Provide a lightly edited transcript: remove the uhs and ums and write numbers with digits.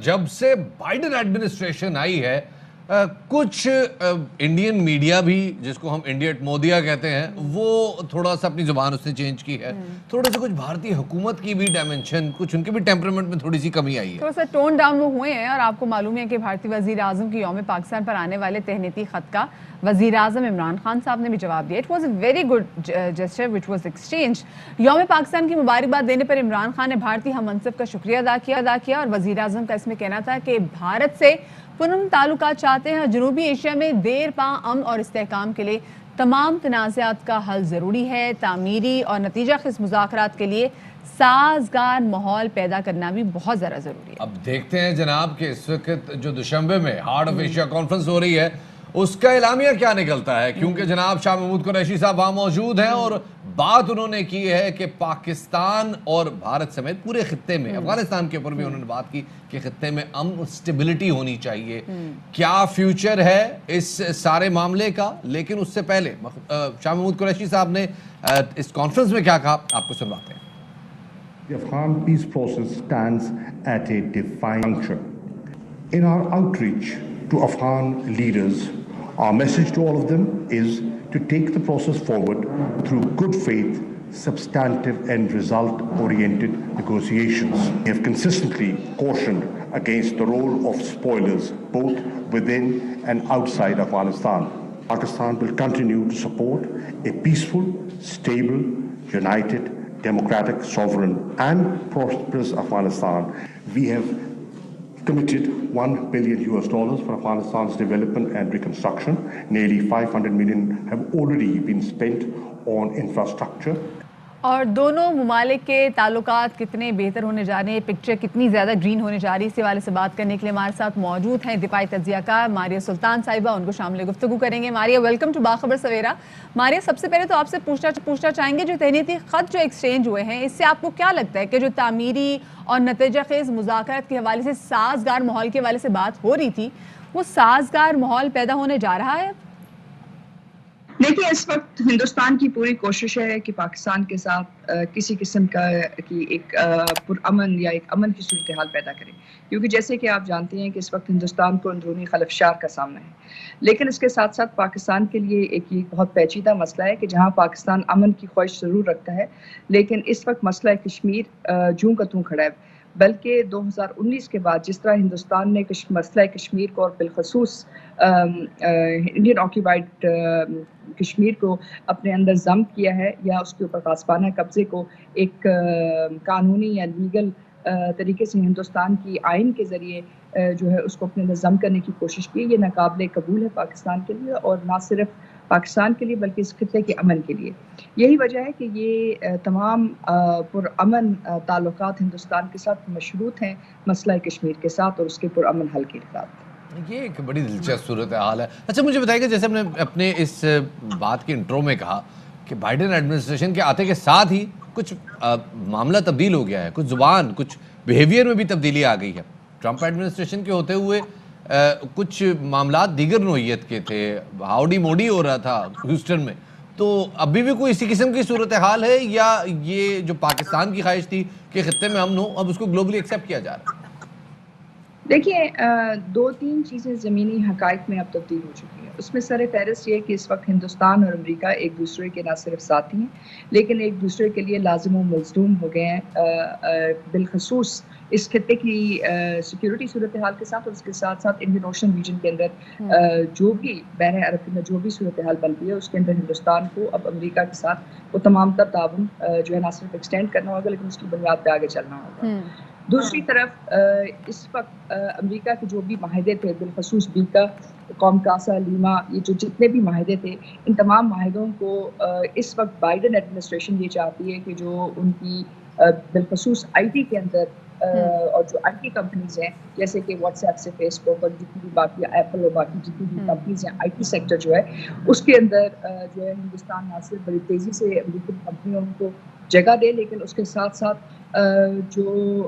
جب سے Biden administration آئی ہے کچھ انڈین میڈیا بھی جس کو ہم انڈیٹ مودیا کہتے ہیں وہ تھوڑا سا اپنی زبان اس نے چینج کی ہے, تھوڑا سا کچھ بھارتی حکومت کی بھی ڈائمنشن, کچھ ان کے بھی ٹیمپرمنٹ میں تھوڑی سی کمی آئی ہے, تھوڑا سا ٹون ڈاؤن وہ ہوئے ہیں. اور آپ کو معلوم ہے کہ بھارتی وزیر اعظم کی یوم پاکستان پر آنے والے تہنیتی خط کا وزیر اعظم عمران خان صاحب نے بھی جواب دیا. It was a very good gesture which was exchange. یوم پاکستان کی مبارکباد دینے پر عمران خان نے بھارتی ہم منصب کا شکریہ ادا کیا اور وزیر اعظم کا اس میں کہنا تھا کہ بھارت سے پرامن تعلقات چاہتے ہیں. جنوبی ایشیا میں دیر پا امن اور استحکام کے لیے تمام تنازعات کا حل ضروری ہے. تعمیری اور نتیجہ خیز مذاکرات کے لیے سازگار ماحول پیدا کرنا بھی بہت زیادہ ضروری ہے. اب دیکھتے ہیں جناب کہ اس وقت جو دوشنبے میں ہارٹ آف ایشیا کانفرنس ہو رہی ہے اس کا اعلامیہ کیا نکلتا ہے, کیونکہ جناب شاہ محمود قریشی صاحب وہاں موجود ہیں اور بات انہوں نے کی ہے کہ پاکستان اور بھارت سمیت پورے خطے میں, افغانستان کے اوپر بھی انہوں نے بات کی کہ خطے میں امن اسٹیبلٹی ہونی چاہیے. کیا فیوچر ہے اس سارے معاملے کا, لیکن اس سے پہلے شاہ محمود قریشی صاحب نے اس کانفرنس میں کیا کہا آپ کو سنواتے ہیں. The Afghan peace process stands at a defining juncture. In our outreach to Afghan leaders, our message to all of them is to take the process forward through good faith, substantive and result-oriented negotiations. We have consistently cautioned against the role of spoilers both within and outside Afghanistan. Pakistan will continue to support a peaceful, stable, united, democratic, sovereign and prosperous Afghanistan. We have committed $1 billion for Afghanistan's development and reconstruction. Nearly 500 million have already been spent on infrastructure. اور دونوں ممالک کے تعلقات کتنے بہتر ہونے جا رہے ہیں, پکچر کتنی زیادہ گرین ہونے جا رہی ہے, اس حوالے سے بات کرنے کے لیے ہمارے ساتھ موجود ہیں دفاعی تجزیہ کار ماریہ سلطان صاحبہ. ان کو شامل گفتگو کریں گے. ماریہ ویلکم ٹو باخبر سویرا. ماریہ سب سے پہلے تو آپ سے پوچھنا چاہیں گے جو تہنیتی خط جو ایکسچینج ہوئے ہیں اس سے آپ کو کیا لگتا ہے کہ جو تعمیری اور نتیجہ خیز مذاکرات کے حوالے سے سازگار ماحول کے حوالے سے بات ہو رہی تھی وہ سازگار ماحول پیدا ہونے جا رہا ہے؟ دیکھیے اس وقت ہندوستان کی پوری کوشش ہے کہ پاکستان کے ساتھ کسی قسم کی ایک پرامن یا ایک امن کی صورتحال پیدا کرے, کیونکہ جیسے کہ آپ جانتے ہیں کہ اس وقت ہندوستان کو اندرونی خلفشار کا سامنا ہے. لیکن اس کے ساتھ ساتھ پاکستان کے لیے ایک یہ بہت پیچیدہ مسئلہ ہے کہ جہاں پاکستان امن کی خواہش ضرور رکھتا ہے لیکن اس وقت مسئلہ کشمیر جوں کا توں کھڑا ہے. بلکہ 2019 کے بعد جس طرح ہندوستان نے مسئلہ کشمیر کو اور بالخصوص انڈین آکیوپائڈ کشمیر کو اپنے اندر ضبط کیا ہے یا اس کے اوپر غاصبانہ قبضے کو ایک قانونی یا لیگل طریقے سے ہندوستان کی آئین کے ذریعے جو ہے اس کو اپنے اندر ضبط کرنے کی کوشش کی, یہ ناقابل قبول ہے پاکستان کے لیے اور نہ صرف پاکستان کے لیے بلکہ اس خطے کے امن کے لیے. یہی وجہ ہے کہ یہ تمام پرامن تعلقات ہندوستان کے ساتھ مشروط ہیں مسئلہ کشمیر کے ساتھ اور اس کے پرامن حل کے ساتھ. یہ ایک بڑی دلچسپ صورتحال ہے. اچھا مجھے بتائیے کہ جیسے ہم نے اپنے اس بات کے انٹرو میں کہا کہ بائیڈن ایڈمنسٹریشن کے آتے کے ساتھ ہی کچھ معاملہ تبدیل ہو گیا ہے, کچھ زبان کچھ بیہیویئر میں بھی تبدیلی آ گئی ہے. ٹرمپ ایڈمنسٹریشن کے ہوتے ہوئے کچھ معاملات دیگر نوعیت کے تھے, ہاؤڈی موڈی ہو رہا تھا ہیوسٹن میں, تو ابھی بھی کوئی اسی قسم کی صورتحال ہے یا یہ جو پاکستان کی خواہش تھی کہ خطے میں امن ہو اب اس کو گلوبلی ایکسیپٹ کیا جا رہا ہے؟ دیکھیے 2-3 چیزیں زمینی حقائق میں اب تبدیل ہو چکی ہیں. اس میں سر فہرست یہ کہ اس وقت ہندوستان اور امریکہ ایک دوسرے کے نہ صرف ساتھی ہیں لیکن ایک دوسرے کے لیے لازم و ملزوم ہو گئے ہیں, بالخصوص اس خطے کی سیکیورٹی صورتحال کے ساتھ اور اس کے ساتھ ساتھ انڈین اوشن ریجن کے اندر جو بھی بحر عرب کے اندر جو بھی صورتحال بنتی ہے اس کے اندر ہندوستان کو اب امریکہ کے ساتھ وہ تمام تر تعاون جو ہے نہ صرف ایکسٹینڈ کرنا ہوگا لیکن اس کی بنیاد پہ آگے چلنا ہوگا. دوسری طرف اس وقت امریکہ کے جو بھی معاہدے تھے بالخصوص بیکا, قوم کاسا, لیما, یہ جو جتنے بھی معاہدے تھے ان تمام معاہدوں کو اس وقت بائیڈن ایڈمنسٹریشن یہ چاہتی ہے کہ جو ان کی بالخصوص آئی ٹی کے اندر اور جو آئی ٹی کمپنیز ہیں جیسے کہ واٹس ایپ سے فیس بک اور جتنی بھی باقی ایپل اور باقی جتنی بھی کمپنیز ہیں, آئی ٹی سیکٹر جو ہے اس کے اندر جو ہے ہندوستان نہ صرف بڑی تیزی سے امریکی کمپنیوں کو جگہ دے لیکن اس کے ساتھ ساتھ جو